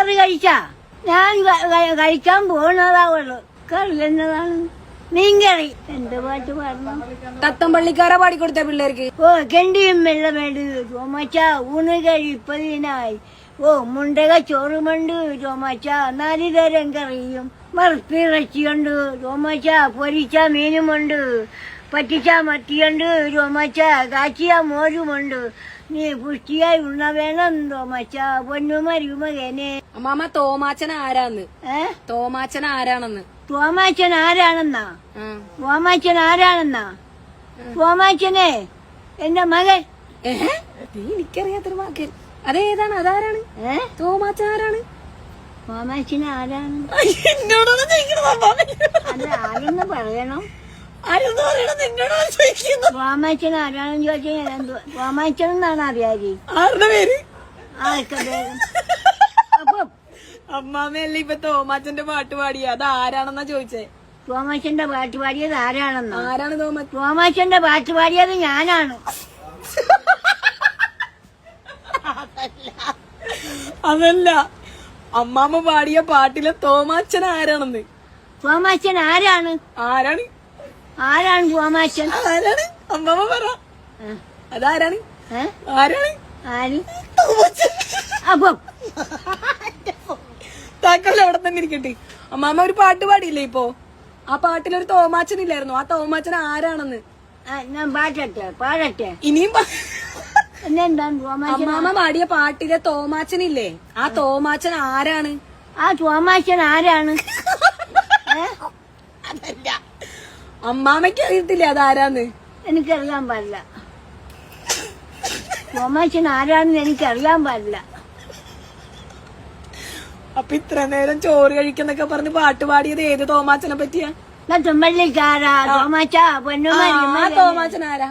ചോറ് കഴിച്ചാ? ഞാൻ കഴിക്കാൻ പോകുന്നതാവുള്ളൂ. കറി എന്നതാണ്? മീൻകറി. എന്റെ പാട്ട് പാടണം. തത്തമ്പള്ളിക്കാരാ പാടിക്കൊടുത്ത പിള്ളേർക്ക്. ഓ കെണ്ടിയും വെള്ളമേട് ചോമച്ച ഊണ് കഴിപ്പതിനായി. ഓ മുണ്ടക ചോറുമുണ്ട് ചോമച്ച 4 തരം കറിയും മറുപ്പിറച്ചിയുണ്ട് ചോമച്ച പൊരിച്ച മീനുമുണ്ട് പറ്റിച്ച മത്തിയുണ്ട് ചോമച്ച കാച്ചിയ മോരുമുണ്ട്. നീ പുഷ്ടിയായി ഉണ്ണ വേണം തോമച്ച പൊന്നുമരുമകനെ. അമ്മാമ തോമാച്ചൻ ആരാന്ന്? തോമാച്ചൻ ആരാണെന്ന്? തോമാച്ചൻ ആരാണെന്നാ? തോമാച്ചൻ ആരാണെന്നാ? തോമാച്ചനെ എന്റെ മകൻ. എനിക്കറിയാത്തൊരു മകൻ. അതേതാണ്? അതാരാണ്? തോമാച്ചൻ ആരാണ്? തോമാച്ചൻ ആരാണ്? എന്നോടാണ് ചോദിക്കുന്നത്. അത് ആരെന്ന് പറയണം. ആരെന്ന് പറയണം? എന്നോടാണ് ചോദിക്കുന്നത്. തോമാച്ചൻ ആരാണെന്ന് ചോദിച്ചാൽ തോമാച്ചൻ എന്നാണ് അറിയാതെ. ആരുടെ പേര്? ആർക്കെ പേര്? അപ്പൊ അമ്മാമയല്ലേ ഇപ്പൊ തോമാച്ചന്റെ പാട്ട് പാടിയ? അത് ആരാണെന്നാ ചോദിച്ചേ. തോമാച്ചന്റെ പാട്ട് പാടിയത് ആരാണെന്നോ? ആരാണ് തോമാച്ചൻ? തോമാച്ചന്റെ പാട്ട് പാടിയത് ഞാനാണ്. അതല്ല, അമ്മാമ്മ പാടിയ പാട്ടിലെ തോമാച്ചൻ ആരാണെന്ന്. തോമാച്ചൻ ആരാണ്? ആരാണ്? ആരാണ് തോമാച്ചൻ? ആരാണ്? അമ്മാമ്മ പറ. അതാരാണ്? ആരാണ്? ആര്? അപ്പൊ താക്കോല് അവിടെ തന്നെ ഇരിക്കട്ടെ. അമ്മാമ്മ ഒരു പാട്ട് പാടിയില്ലേ ഇപ്പൊ? ആ പാട്ടിലൊരു തോമാച്ചൻ ഇല്ലായിരുന്നു? ആ തോമാച്ചൻ ആരാണെന്ന്. ഞാൻ പാടട്ടെ. ഇനിയും എന്നെന്താണ് തോമാച്ചൻ? അമ്മാമ്മ പാടിയ പാട്ടിലെ തോമാച്ചനില്ലേ, ആ തോമാച്ചൻ ആരാണ്? ആ തോമാച്ചൻ ആരാണ്? അതല്ല, അമ്മാമ്മയ്ക്ക് അറിയത്തില്ല അതാരാന്ന്. എനിക്കറിയാൻ പാടില്ല. തോമാച്ചൻ ആരാണെന്ന് എനിക്കറിയാൻ പാടില്ല. അപ്പൊ ഇത്ര നേരം ചോറ് കഴിക്കുന്നൊക്കെ പറഞ്ഞ് പാട്ട് പാടിയത് ഏത് തോമാച്ചനെ പറ്റിയാ? തുമ്പള്ളിക്കാരാ തോമാച്ച പൊന്നുമാരി. തോമാച്ചൻ ആരാ?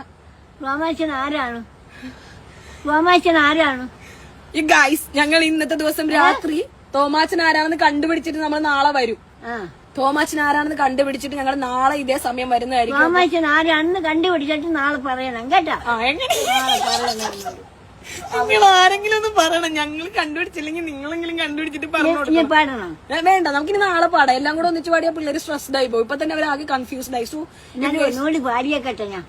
തോമാച്ചൻ ആരാണ്? തോമാച്ചൻ ആരാണ്? ഈ ഗൈസ്, ഞങ്ങൾ ഇന്നത്തെ ദിവസം രാത്രി തോമാച്ചൻ ആരാണെന്ന് കണ്ടുപിടിച്ചിട്ട് നമ്മൾ നാളെ വരും. തോമാച്ചൻ ആരാണെന്ന് കണ്ടുപിടിച്ചിട്ട് ഞങ്ങൾ നാളെ ഇതേ സമയം വരുന്നതായിരിക്കും. തോമാച്ചൻ ആരാണെന്ന് കണ്ടുപിടിച്ചിട്ട് നാളെ പറയണം കേട്ടോ. നിങ്ങൾ ആരെങ്കിലും ഒന്ന് പറയണം. ഞങ്ങൾ കണ്ടുപിടിച്ചില്ലെങ്കിൽ നിങ്ങളെങ്കിലും കണ്ടുപിടിച്ചിട്ട് പറഞ്ഞു പാടണം. വേണ്ട, നമുക്കിനി നാളെ പാടാം. എല്ലാം കൂടെ ഒന്നിച്ച് പാടിയ പിള്ളേര് സ്ട്രെസ്ഡ് ആയി പോകും. ഇപ്പൊ തന്നെ അവരാകെ കൺഫ്യൂസ്ഡ് ആയി. സോ പാടിയേക്കട്ടെ ഞാൻ.